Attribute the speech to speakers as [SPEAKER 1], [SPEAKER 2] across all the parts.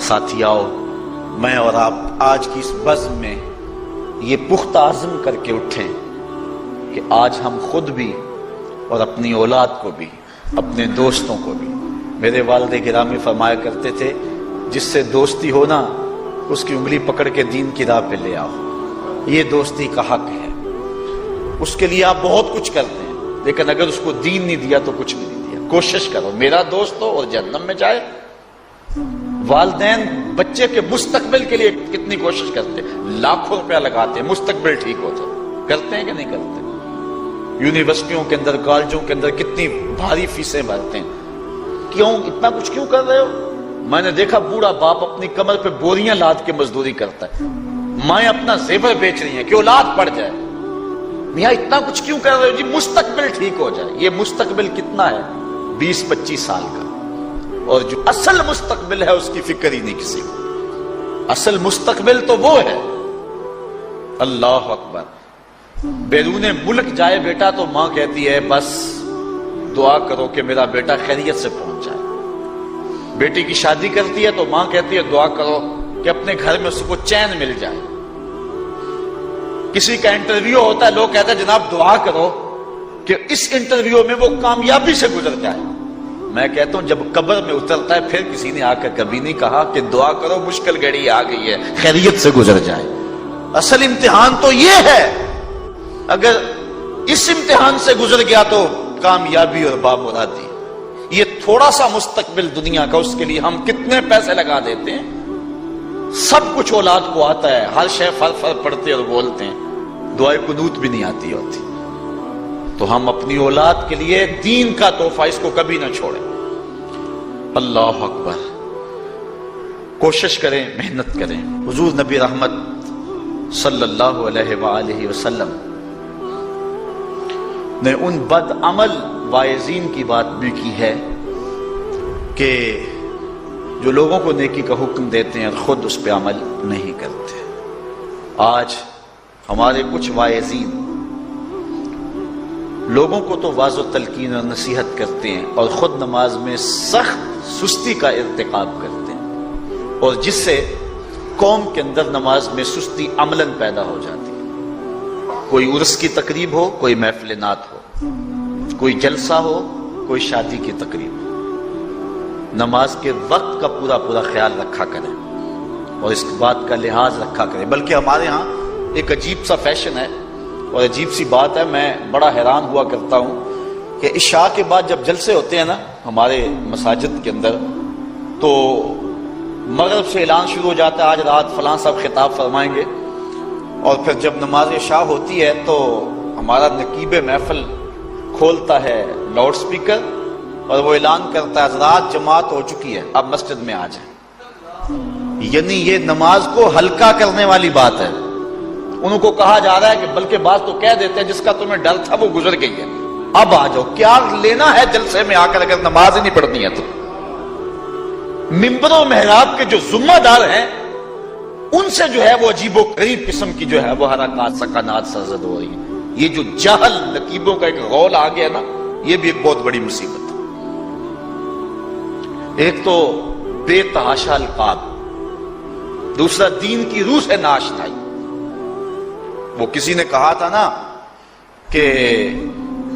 [SPEAKER 1] ساتھیاؤ، میں اور آپ آج کی اس بزم میں یہ پختہ عزم کر کے اٹھیں کہ آج ہم خود بھی اور اپنی اولاد کو بھی، اپنے دوستوں کو بھی، میرے والد گرامی فرمایا کرتے تھے جس سے دوستی ہو نا اس کی انگلی پکڑ کے دین کی راہ پہ لے آؤ، یہ دوستی کا حق ہے۔ اس کے لیے آپ بہت کچھ کرتے ہیں لیکن اگر اس کو دین نہیں دیا تو کچھ بھی نہیں دیا۔ کوشش کرو میرا دوست ہو اور جہنم میں جائے۔ والدین بچے کے مستقبل کے لیے کتنی کوشش کرتے ہیں، لاکھوں روپیہ لگاتے ہیں مستقبل ٹھیک ہو تو، کرتے ہیں کہ نہیں کرتے؟ یونیورسٹیوں کے اندر، کالجوں کے اندر کتنی بھاری فیسیں بھرتے ہیں، کیوں اتنا کچھ کیوں کر رہے ہو؟ میں نے دیکھا بوڑھا باپ اپنی کمر پہ بوریاں لاد کے مزدوری کرتا ہے، مائیں اپنا زیور بیچ رہی ہیں کہ اولاد پڑ جائے۔ میاں اتنا کچھ کیوں کر رہے ہو؟ جی مستقبل ٹھیک ہو جائے۔ یہ مستقبل کتنا ہے؟ 20-25 سال کا، اور جو اصل مستقبل ہے اس کی فکر ہی نہیں کسی کو۔ اصل مستقبل تو وہ ہے، اللہ اکبر، بیرون ملک جائے بیٹا تو ماں کہتی ہے بس دعا کرو کہ میرا بیٹا خیریت سے پہنچ جائے۔ بیٹی کی شادی کرتی ہے تو ماں کہتی ہے دعا کرو کہ اپنے گھر میں اس کو چین مل جائے۔ کسی کا انٹرویو ہوتا ہے، لوگ کہتے ہیں جناب دعا کرو کہ اس انٹرویو میں وہ کامیابی سے گزر جائے۔ میں کہتا ہوں جب قبر میں اترتا ہے پھر کسی نے آ کر کبھی نہیں کہا کہ دعا کرو مشکل گھڑی آ گئی ہے خیریت سے گزر جائے۔ اصل امتحان تو یہ ہے، اگر اس امتحان سے گزر گیا تو کامیابی اور بامرادی۔ یہ تھوڑا سا مستقبل دنیا کا، اس کے لیے ہم کتنے پیسے لگا دیتے ہیں۔ سب کچھ اولاد کو آتا ہے، ہر شے فر فر پڑھتے اور بولتے ہیں، دعائے قنوت بھی نہیں آتی ہوتی۔ تو ہم اپنی اولاد کے لیے دین کا تحفہ اس کو کبھی نہ چھوڑیں۔ اللہ اکبر، کوشش کریں، محنت کریں۔ حضور نبی رحمت صلی اللہ علیہ وآلہ وسلم نے ان بد عمل واعظین کی بات بھی کی ہے کہ جو لوگوں کو نیکی کا حکم دیتے ہیں اور خود اس پہ عمل نہیں کرتے۔ آج ہمارے کچھ واعظین لوگوں کو تو واعظ و تلقین اور نصیحت کرتے ہیں اور خود نماز میں سخت سستی کا ارتکاب کرتے ہیں، اور جس سے قوم کے اندر نماز میں سستی عملاً پیدا ہو جاتی ہے۔ کوئی عرس کی تقریب ہو، کوئی محفل نعت ہو، کوئی جلسہ ہو، کوئی شادی کی تقریب ہو، نماز کے وقت کا پورا پورا خیال رکھا کریں اور اس بات کا لحاظ رکھا کریں۔ بلکہ ہمارے ہاں ایک عجیب سا فیشن ہے اور عجیب سی بات ہے، میں بڑا حیران ہوا کرتا ہوں کہ عشاء کے بعد جب جلسے ہوتے ہیں نا ہمارے مساجد کے اندر، تو مغرب سے اعلان شروع ہو جاتا ہے آج رات فلاں صاحب خطاب فرمائیں گے، اور پھر جب نماز عشاء ہوتی ہے تو ہمارا نقیب محفل کھولتا ہے لاؤڈ سپیکر اور وہ اعلان کرتا ہے حضرات جماعت ہو چکی ہے، اب مسجد میں آ جائیں۔ یعنی یہ نماز کو ہلکا کرنے والی بات ہے۔ انہوں کو کہا جا رہا ہے کہ بلکہ بعض تو کہہ دیتے ہیں جس کا تمہیں ڈر تھا وہ گزر گئی ہے، اب آ جاؤ۔ کیا لینا ہے جلسے میں آ کر اگر نماز ہی نہیں پڑھنی ہے تو؟ ممبر و محراب کے جو ذمہ دار ہیں ان سے جو ہے وہ عجیب و غریب قسم کی جو ہے وہ حرکات سکنات سرزد ہو رہی ہیں۔ یہ جو جہل نقیبوں کا ایک غول آ گیا نا، یہ بھی ایک بہت بڑی مصیبت ہے۔ ایک تو بے تحاشا القاب، دوسرا دین کی روح سے ناشنائی۔ وہ کسی نے کہا تھا نا کہ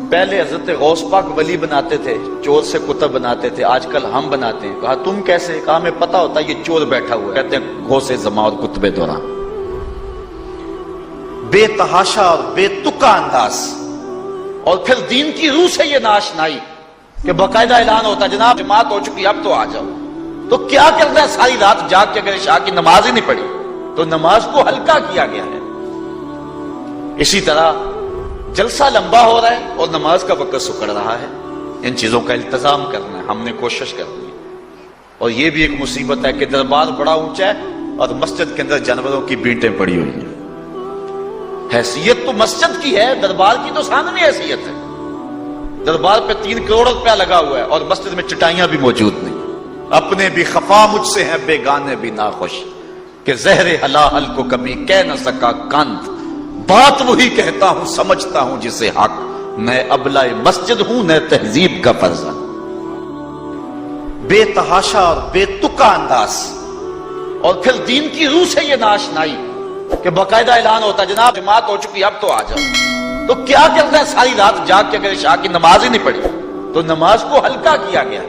[SPEAKER 1] پہلے حضرت غوث پاک ولی بناتے تھے، چور سے کتب بناتے تھے، آج کل ہم بناتے ہیں۔ کہا تم کیسے؟ کہا ہمیں پتا ہوتا ہے یہ چور بیٹھا ہوا ہے، کہتے ہیں غوث زمان اور کتب دوران۔ بے تحاشا اور بے تکا انداز، اور پھر دین کی روح سے یہ ناشنائی کہ باقاعدہ اعلان ہوتا ہے جناب جماعت ہو چکی اب تو آ جاؤ۔ تو کیا کرنا ہے ساری رات جاگ کے اگر عشاء کی نماز ہی نہیں پڑھی تو نماز کو ہلکا کیا گیا ہے۔ اسی طرح جلسہ لمبا ہو رہا ہے اور نماز کا وقت سکڑ رہا ہے۔ ان چیزوں کا التزام کرنا ہے، ہم نے کوشش کرنی ہے۔ اور یہ بھی ایک مصیبت ہے کہ دربار بڑا اونچا ہے اور مسجد کے اندر جانوروں کی بینٹیں پڑی ہوئی ہیں۔ حیثیت تو مسجد کی ہے، دربار کی تو ثانوی حیثیت ہے۔ دربار پہ 3 کروڑ روپیہ لگا ہوا ہے اور مسجد میں چٹائیاں بھی موجود نہیں۔ اپنے بھی خفا مجھ سے ہیں بیگانے بھی ناخوش، کہ زہر ہلاحل کو کبھی کہہ نہ سکا کند، بات وہی کہتا ہوں سمجھتا ہوں جسے حق، میں ابلہ مسجد ہوں نہ تہذیب کا فرزند۔ بے تحاشا اور بے تکا انداز، اور پھر دین کی روح سے یہ ناشنائی کہ باقاعدہ اعلان ہوتا ہے جناب جماعت ہو چکی اب تو آ جاؤ۔ تو کیا کرنا ہے ساری رات جاگ کے اگر عشاء کی نماز ہی نہیں پڑھی تو نماز کو ہلکا کیا گیا ہے۔